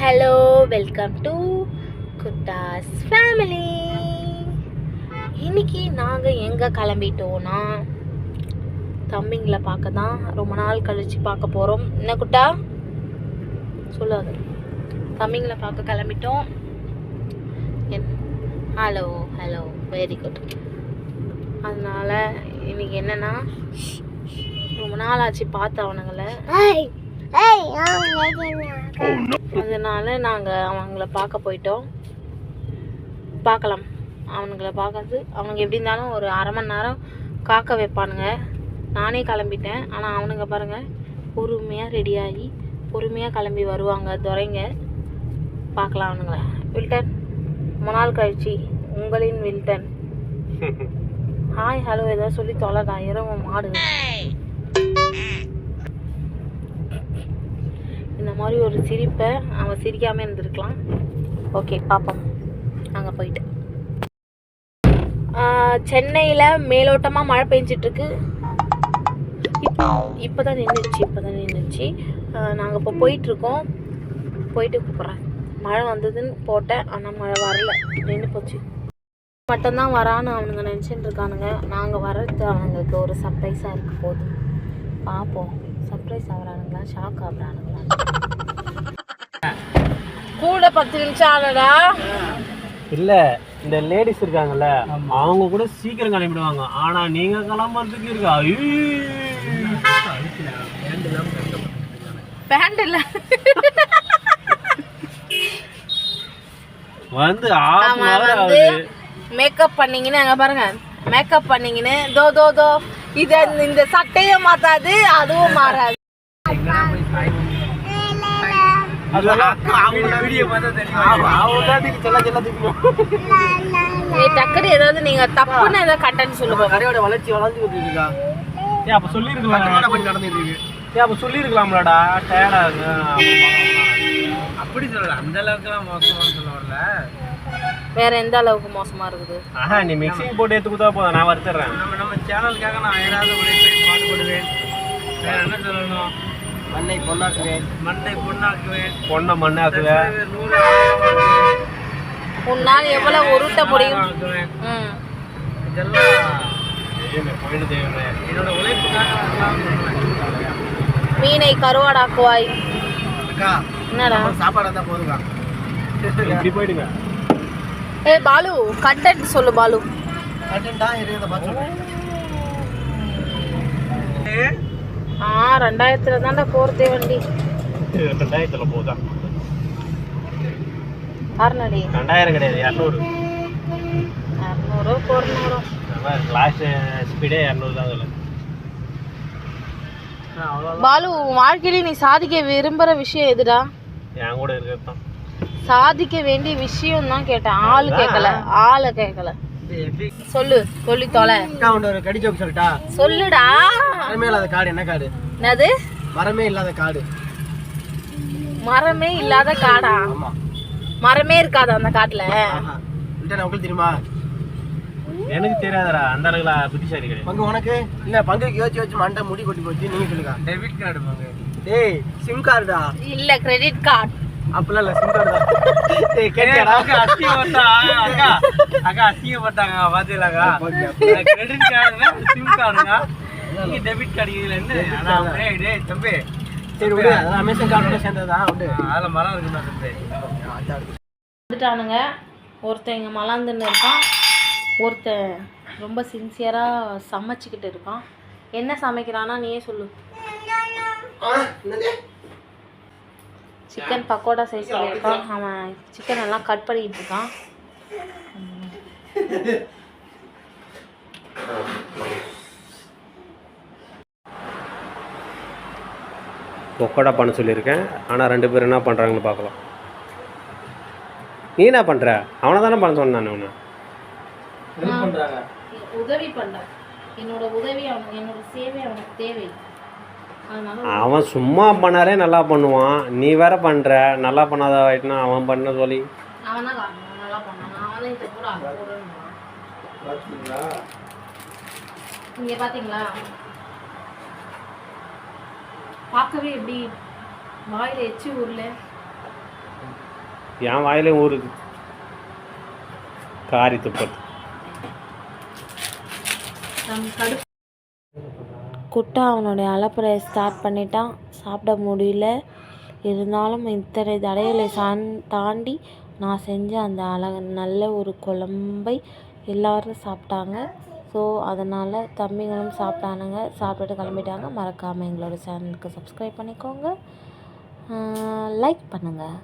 Hello, welcome to குட்டாஸ் family. இன்னைக்கு நாங்கள் எங்கே கிளம்பிட்டோன்னா தம்பிங்களை பார்க்க தான் ரொம்ப நாள் கழித்து பார்க்க போகிறோம். என்ன குட்டா சொல்லாது, தம்பிங்களை பார்க்க கிளம்பிட்டோம். Hello hello, very good. அதனால் இன்னைக்கு என்னென்னா ரொம்ப நாள் ஆச்சு பார்த்து அவனுங்களை, அதனால நாங்கள் அவங்கள பார்க்க போயிட்டோம். பார்க்கலாம் அவனுங்களை பார்க்கறது. அவனுங்க எப்படி இருந்தாலும் ஒரு அரை மணி நேரம் காக்க வைப்பானுங்க. நானே கிளம்பிட்டேன், ஆனால் அவனுங்க பாருங்கள் பொறுமையாக ரெடியாகி பொறுமையாக கிளம்பி வருவாங்க. துறைங்க பார்க்கலாம் அவனுங்களை. வில்டன், ரொம்ப நாள் கழிச்சு உங்களின் வில்டன். ஹாய் ஹலோ ஏதாவது சொல்லி தொலைடா, இரவு மாடு. இந்த மாதிரி ஒரு சிரிப்பை அவன் சிரிக்காமல் இருந்திருக்கலாம். ஓகே பார்ப்போம். அங்கே போயிட்டு சென்னையில் மேலோட்டமாக மழை பெஞ்சிட்ருக்கு. இப்போ தான் நின்றுச்சு. நாங்கள் இப்போ போயிட்டுருக்கோம். போயிட்டு கூப்பிட்றேன். மழை வந்ததுன்னு போட்டேன், ஆனால் மழை வரல, நின்று போச்சு. மட்டும்தான் வரான்னு அவனுங்க நினச்சிட்டு இருக்கானுங்க. நாங்கள் வர்றது அவனுங்களுக்கு ஒரு சர்ப்ரைஸாக இருக்க போகுது. பார்ப்போம், சர்ப்ரைஸ் ஆகிறானுங்களா ஷாக் ஆகுறானுங்களா. கூட 10 நிமிஷம் ஆகலடா. இல்ல, இந்த லேடிஸ் இருக்காங்கல்ல அவங்க கூட சீக்கிரம் கிளம்பிடுவாங்க. ஆனா நீங்க கிளம்புறதுக்கு இருக்கா பேண்ட் இல்ல வந்து மேக்கப் பண்ணீங்கன்னு அங்க பாருங்க, மேக்கப் பண்ணீங்கன்னு தோ தோ தோ இத இந்த சட்டையே மாத்தாது, அதுவும் மாறாது. டக்குனு ஏதாவது நீங்க தப்புன்னு ஏதாவது கண்டென்ட் சொல்லுங்க. கரையோட வளர்ச்சி வளர்ந்து இருக்கா? அப்ப சொல்லிருக்கலாம்லடா. டயர்டா இருக்கு அப்படி சொல்லல. அந்த அளவுக்கு எல்லாம் மோசமா சொல்ல வரல. வேற எந்த அளவுக்கு மோசமா இருக்குது? நீ மிக்சிங் போட்டு எடுத்துக்கிட்டா போதும், நான் வறுத்துறேன். நம்ம சேனலுக்காக நான் ஏதாவது பாடுபடுவேன். வேற என்ன சொல்லணும்? மண்ணை பொண்ணாக்குவேன், பொண்ணை மண்ணாக்குவேன். உன்னால் எவ்வளவு உருட்ட முடியும்? என்னோட உழைப்புக்காக மீனை கருவாடாக்குவாய். என்னடா சாப்பாடு தான் போதுங்க. இப்படி போயிடுங்க. பாலு கண்டென்ட் சொல்லு. பாலு கண்டென்ட் தான் இருந்த பாத்து. 2000 தான்டா போறதே வண்டி. 2000 போதா? ஆர்னடி 2000 கிடையாது, 200. 200 400. கிளாஸ் ஸ்பீடே 200 தான் சொல்ல. பாலு, வாழ்க்கையில நீ சாதிக்க விரும்புற விஷயம் எதுடா? என் கூட இருக்கதான். சாதிக்க வேண்டிய விஷயம் தான் கேட்டேன், ஆளு கேட்கல. சொல்லு, சொல்லி தொலை. ஒரு கடி ஜோக் சொல்லட்டா? சொல்லுடா. மரமே இல்லாத காடு என்ன காடு? என்னது? மரமே இல்லாத காடு. மரமே இல்லாத காடா? மரமே இருக்காது அந்த காட்டுல. உங்களுக்கு தெரியுமா? எனக்கு தெரியாதடா, அந்த அளவுக்கு புத்திசாலி கிடையாது. பங்கு உனக்கு இல்ல, பங்குக்கு யோசிச்சு மண்டை முடி கொட்டி போச்சு. நீங்க சொல்லுங்க. டெபிட் கார்டு பங்கு. டேய் சிம் கார்டா? இல்ல, கிரெடிட் கார்டு. அப்பலாம் இல்ல, சிம் கார்டு தான். டேய் கேட்டியாடா? அக்கா அசிங்கப்பட்டாங்க பாத்தீங்களாக்கா? கிரெடிட் கார்டுனா சிம் கார்டுங்க, நீங்க டெபிட் கார்டு இல்ல. என்ன டேய் தம்பி, சரி விடு, அது அமேசான் கார்டோட சேர்ந்ததா? விடு, அதுல மரம் இருக்குடா தம்பி. வந்துட்டானுங்க. ஒருத்தன் இங்க மலாந்துன்னு இருக்கான், ஒருத்தன் ரொம்ப சின்சியராக சமைச்சிக்கிட்டு இருக்கான். என்ன சமைக்கிறான்னா நீயே சொல்லு. சிக்கன் பக்கோடா சைஸில் இருக்கான். அவன் சிக்கன் எல்லாம் கட் பண்ணிக்கிட்டு இருக்கான். பக்கோடா பண்ண சொல்லியிருக்கேன், ஆனால் 2 பேர் என்ன பண்ணுறாங்கன்னு பார்க்கலாம். நீ என்ன பண்ணுற? அவனை தானே பண்ண சொன்னான். அவனை உதவி பண்றேன். என்னோட உதவி அவனுக்கு, என்னோட சேவை அவனுக்கு தேவை. அவன் சும்மா பண்ணாலே நல்லா பண்ணுவான், நீ வேற பண்ற. நல்லா பண்ணாத ஆயிட்டுனா அவன் பண்ண சொல்லி அவன் தான் நல்லா பண்ணான். அவன் தான் இந்த கூட இங்க பாத்தீங்களா? பார்க்கவே எப்படி வாயில எச்சி ஊர்ல என் வாயிலையும் ஊறுது காரி துப்பது. குட்டா அவனுடைய அலப்பறையை ஸ்டார்ட் பண்ணிட்டான். சாப்பிட முடியல. இருந்தாலும் இத்தனை தடைகளை தாண்டி நான் செஞ்ச அந்த நல்ல ஒரு குழம்பை எல்லோரும் சாப்பிட்டாங்க. ஸோ அதனால் தம்பிங்களும் சாப்பிட்டானுங்க. சாப்பிட்டுட்டு கிளம்பிட்டாங்க. மறக்காமல் எங்களோட சேனலுக்கு சப்ஸ்கிரைப் பண்ணிக்கோங்க, லைக் பண்ணுங்கள்.